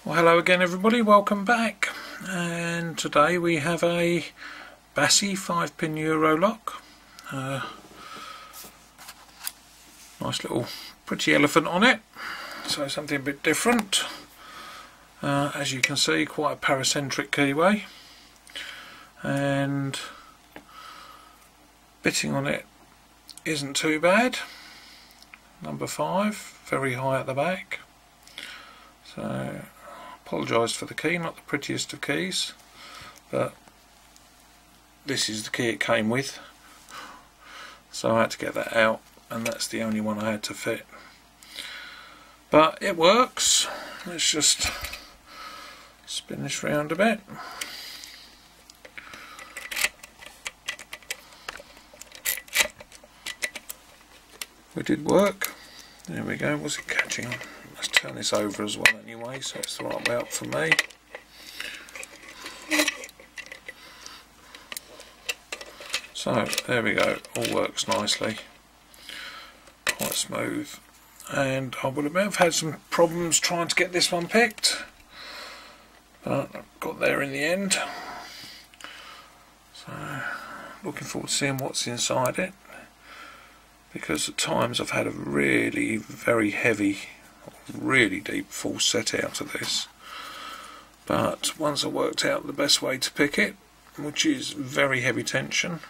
Well, hello again everybody, welcome back, and today we have a Basi 5-pin Euro lock. Nice little pretty elephant on it, so something a bit different. As you can see, quite a paracentric keyway, and bitting on it isn't too bad. Number 5, very high at the back, so apologise for the key, not the prettiest of keys, but this is the key it came with, so I had to get that out, and that's the only one I had to fit. But it works. Let's just spin this round a bit. We did work. There we go. Was it catching on? Let's turn this over as well anyway, so it's the right way up for me. So there we go, all works nicely, quite smooth, and I would have had some problems trying to get this one picked, but I got there in the end. So looking forward to seeing what's inside it, because at times I've had a really very heavy, really deep false set out of this, but once I worked out the best way to pick it, which is very heavy tension,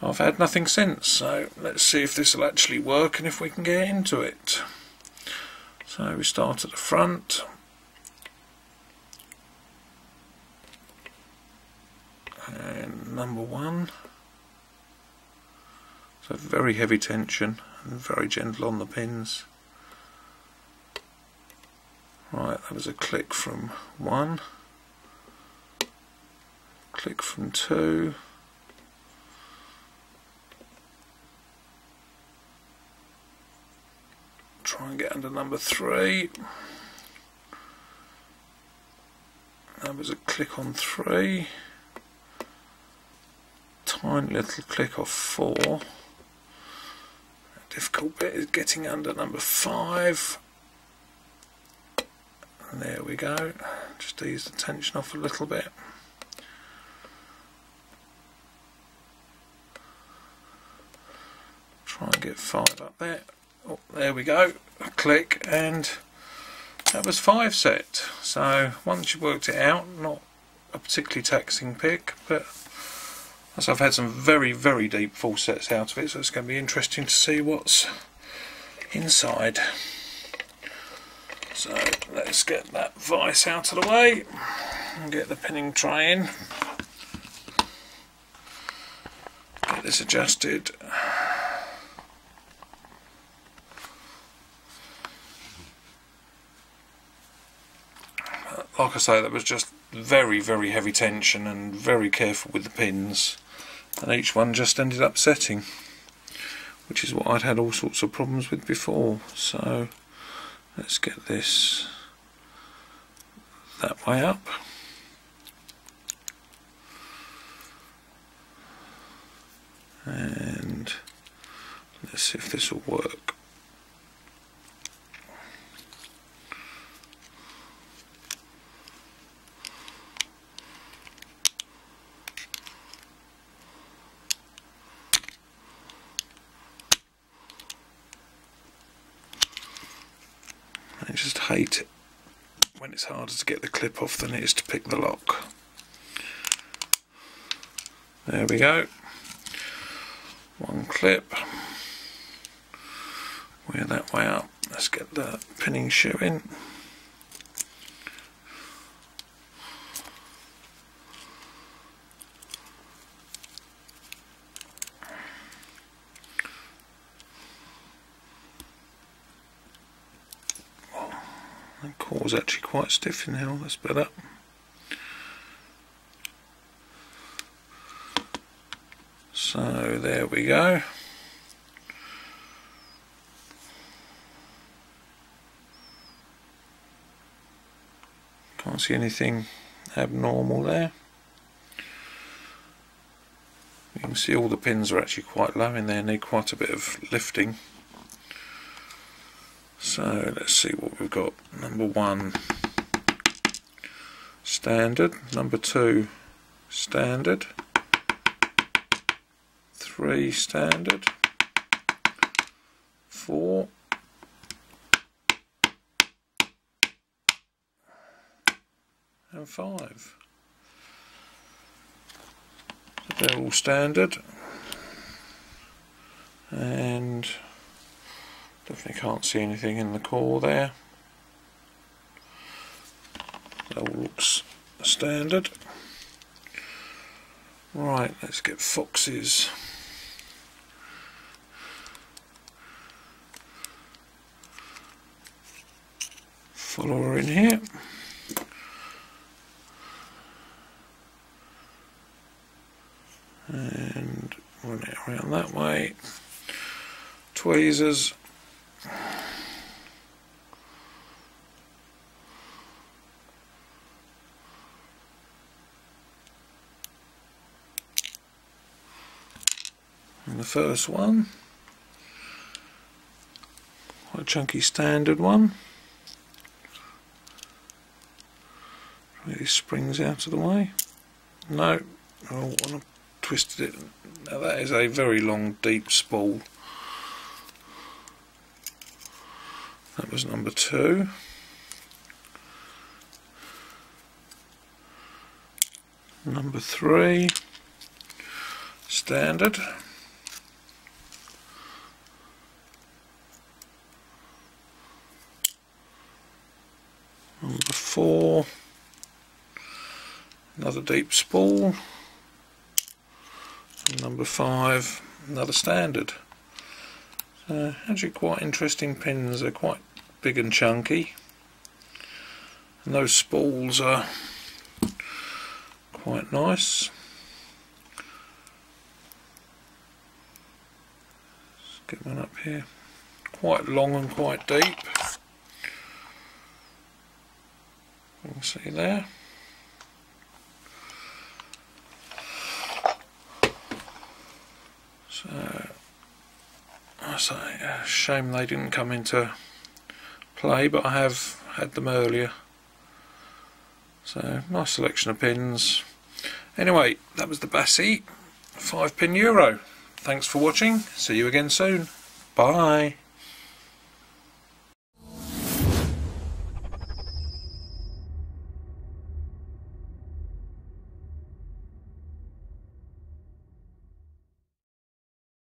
I've had nothing since. So let's see if this will actually work and if we can get into it. So we start at the front, and number 1, so very heavy tension and very gentle on the pins. Right, that was a click from 1, click from 2, try and get under number 3, that was a click on 3, tiny little click off 4, the difficult bit is getting under number 5. There we go, just ease the tension off a little bit. Try and get 5 up there. Oh, there we go, a click, and that was 5 set. So once you worked it out, not a particularly taxing pick, but as I've had some very very deep full sets out of it, so it's going to be interesting to see what's inside. So let's get that vice out of the way and get the pinning tray in. Get this adjusted. Like I say, that was just very very heavy tension and very careful with the pins, and each one just ended up setting, which is what I'd had all sorts of problems with before. So let's get this that way up. And let's see if this will work. I just hate it when it's harder to get the clip off than it is to pick the lock. There we go. One clip. We're that way up. Let's get the pinning shoe in. The core's actually quite stiff now, that's better. So there we go. Can't see anything abnormal there. You can see all the pins are actually quite low in there, need quite a bit of lifting. So let's see what we've got. Number 1 standard, number 2 standard, 3 standard, 4, and 5. So they're all standard, and definitely can't see anything in the core there. That all looks standard. Right, let's get Fox's. Follower in here. And run it around that way. Tweezers. And the first one, quite a chunky standard one. Really springs out of the way. No, I want to twist it. Now that is a very long, deep spool. That was number 2. Number 3, standard. Number 4, another deep spool. And number 5, another standard. So actually quite interesting pins. They're quite big and chunky, and those spools are quite nice. Let's get one up here. Quite long and quite deep. You can see there. So I say, a shame they didn't come into play, but I have had them earlier. So nice selection of pins. Anyway, that was the Basi 5-pin Euro. Thanks for watching. See you again soon. Bye.